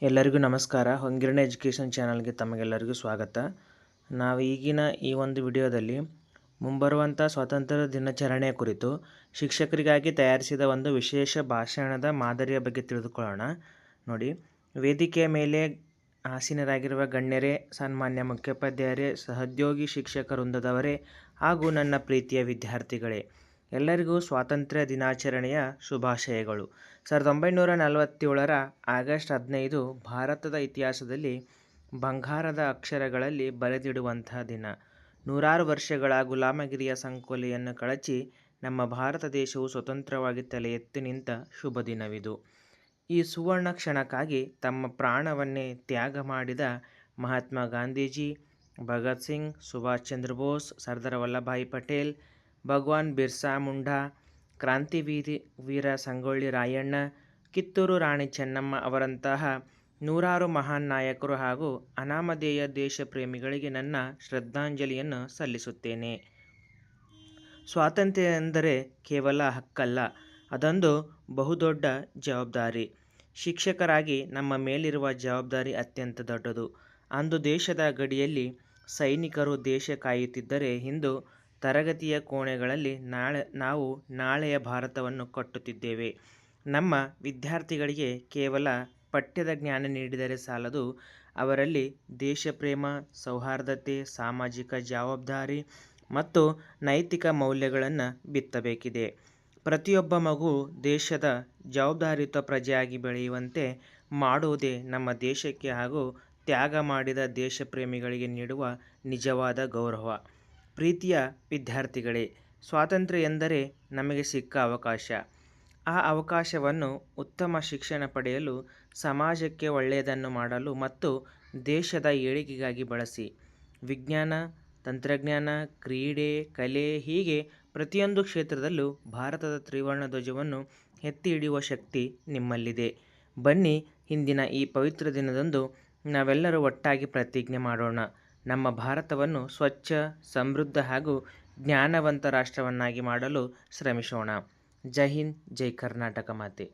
ಎಲ್ಲರಿಗೂ ನಮಸ್ಕಾರ. ಹೊಂಗಿರಣ ಎಜುಕೇಷನ್ ಚಾನಲ್ಗೆ ತಮಗೆಲ್ಲರಿಗೂ ಸ್ವಾಗತ. ನಾವು ಈಗಿನ ಈ ಒಂದು ವಿಡಿಯೋದಲ್ಲಿ ಮುಂಬರುವಂಥ ಸ್ವಾತಂತ್ರ್ಯ ದಿನಾಚರಣೆಯ ಕುರಿತು ಶಿಕ್ಷಕರಿಗಾಗಿ ತಯಾರಿಸಿದ ಒಂದು ವಿಶೇಷ ಭಾಷಣದ ಮಾದರಿಯ ಬಗ್ಗೆ ತಿಳಿದುಕೊಳ್ಳೋಣ. ನೋಡಿ, ವೇದಿಕೆಯ ಮೇಲೆ ಆಸೀನರಾಗಿರುವ ಗಣ್ಯರೇ, ಸನ್ಮಾನ್ಯ ಮುಖ್ಯೋಪಾಧ್ಯಾಯರೇ, ಸಹೋದ್ಯೋಗಿ ಶಿಕ್ಷಕ ವೃಂದದವರೇ ಹಾಗೂ ನನ್ನ ಪ್ರೀತಿಯ ವಿದ್ಯಾರ್ಥಿಗಳೇ, ಎಲ್ಲರಿಗೂ ಸ್ವಾತಂತ್ರ್ಯ ದಿನಾಚರಣೆಯ ಶುಭಾಶಯಗಳು. 1947 ಆಗಸ್ಟ್ 15 ಭಾರತದ ಇತಿಹಾಸದಲ್ಲಿ ಬಂಗಾರದ ಅಕ್ಷರಗಳಲ್ಲಿ ಬರೆದಿಡುವಂತಹ ದಿನ. ನೂರಾರು ವರ್ಷಗಳ ಗುಲಾಮಗಿರಿಯ ಸಂಕೋಲೆಯನ್ನು ಕಳಚಿ ನಮ್ಮ ಭಾರತ ದೇಶವು ಸ್ವತಂತ್ರವಾಗಿ ತಲೆ ಎತ್ತಿ ನಿಂತ ಶುಭ ದಿನವಿದು. ಈ ಸುವರ್ಣ ಕ್ಷಣಕ್ಕಾಗಿ ತಮ್ಮ ಪ್ರಾಣವನ್ನೇ ತ್ಯಾಗ ಮಾಡಿದ ಮಹಾತ್ಮ ಗಾಂಧೀಜಿ, ಭಗತ್ ಸಿಂಗ್, ಸುಭಾಷ್ ಚಂದ್ರ ಬೋಸ್, ಸರ್ದಾರ್ ವಲ್ಲಭಭಾಯಿ ಪಟೇಲ್, ಭಗವಾನ್ ಬಿರ್ಸಾ ಮುಂಡಾ, ಕ್ರಾಂತಿವೀರ ಸಂಗೊಳ್ಳಿ ರಾಯಣ್ಣ, ಕಿತ್ತೂರು ರಾಣಿ ಚೆನ್ನಮ್ಮ ಅವರಂತಹ ನೂರಾರು ಮಹಾನ್ ನಾಯಕರು ಹಾಗೂ ಅನಾಮಧೇಯ ದೇಶ ಪ್ರೇಮಿಗಳಿಗೆ ನನ್ನ ಶ್ರದ್ಧಾಂಜಲಿಯನ್ನು ಸಲ್ಲಿಸುತ್ತೇನೆ. ಸ್ವಾತಂತ್ರ್ಯ ಎಂದರೆ ಕೇವಲ ಹಕ್ಕಲ್ಲ, ಅದೊಂದು ಬಹುದೊಡ್ಡ ಜವಾಬ್ದಾರಿ. ಶಿಕ್ಷಕರಾಗಿ ನಮ್ಮ ಮೇಲಿರುವ ಜವಾಬ್ದಾರಿ ಅತ್ಯಂತ ದೊಡ್ಡದು. ಅಂದು ದೇಶದ ಗಡಿಯಲ್ಲಿ ಸೈನಿಕರು ದೇಶ ಕಾಯುತ್ತಿದ್ದರೆ, ಇಂದು ತರಗತಿಯ ಕೋಣೆಗಳಲ್ಲಿ ನಾವು ನಾಳೆಯ ಭಾರತವನ್ನು ಕಟ್ಟುತ್ತಿದ್ದೇವೆ. ನಮ್ಮ ವಿದ್ಯಾರ್ಥಿಗಳಿಗೆ ಕೇವಲ ಪಠ್ಯದ ಜ್ಞಾನ ನೀಡಿದರೆ ಸಾಲದು, ಅವರಲ್ಲಿ ದೇಶಪ್ರೇಮ, ಸೌಹಾರ್ದತೆ, ಸಾಮಾಜಿಕ ಜವಾಬ್ದಾರಿ ಮತ್ತು ನೈತಿಕ ಮೌಲ್ಯಗಳನ್ನು ಬಿತ್ತಬೇಕಿದೆ. ಪ್ರತಿಯೊಬ್ಬ ಮಗು ದೇಶದ ಜವಾಬ್ದಾರಿಯುತ ಪ್ರಜೆಯಾಗಿ ಬೆಳೆಯುವಂತೆ ಮಾಡುವುದೇ ನಮ್ಮ ದೇಶಕ್ಕೆ ಹಾಗೂ ತ್ಯಾಗ ಮಾಡಿದ ದೇಶಪ್ರೇಮಿಗಳಿಗೆ ನೀಡುವ ನಿಜವಾದ ಗೌರವ. ಪ್ರೀತಿಯ ವಿದ್ಯಾರ್ಥಿಗಳೇ, ಸ್ವಾತಂತ್ರ್ಯ ಎಂದರೆ ನಮಗೆ ಸಿಕ್ಕ ಅವಕಾಶ. ಆ ಅವಕಾಶವನ್ನು ಉತ್ತಮ ಶಿಕ್ಷಣ ಪಡೆಯಲು, ಸಮಾಜಕ್ಕೆ ಒಳ್ಳೆಯದನ್ನು ಮಾಡಲು ಮತ್ತು ದೇಶದ ಏಳಿಗೆಗಾಗಿ ಬಳಸಿ. ವಿಜ್ಞಾನ, ತಂತ್ರಜ್ಞಾನ, ಕ್ರೀಡೆ, ಕಲೆ ಹೀಗೆ ಪ್ರತಿಯೊಂದು ಕ್ಷೇತ್ರದಲ್ಲೂ ಭಾರತದ ತ್ರಿವರ್ಣ ಧ್ವಜವನ್ನು ಎತ್ತಿ ಹಿಡಿಯುವ ಶಕ್ತಿ ನಿಮ್ಮಲ್ಲಿದೆ. ಬನ್ನಿ, ಇಂದಿನ ಈ ಪವಿತ್ರ ದಿನದಂದು ನಾವೆಲ್ಲರೂ ಒಟ್ಟಾಗಿ ಪ್ರತಿಜ್ಞೆ ಮಾಡೋಣ. ನಮ್ಮ ಭಾರತವನ್ನು ಸ್ವಚ್ಛ, ಸಮೃದ್ಧ ಹಾಗೂ ಜ್ಞಾನವಂತ ರಾಷ್ಟ್ರವನ್ನಾಗಿ ಮಾಡಲು ಶ್ರಮಿಸೋಣ. ಜೈ ಹಿಂದ್, ಜೈ ಕರ್ನಾಟಕ ಮಾತೆ.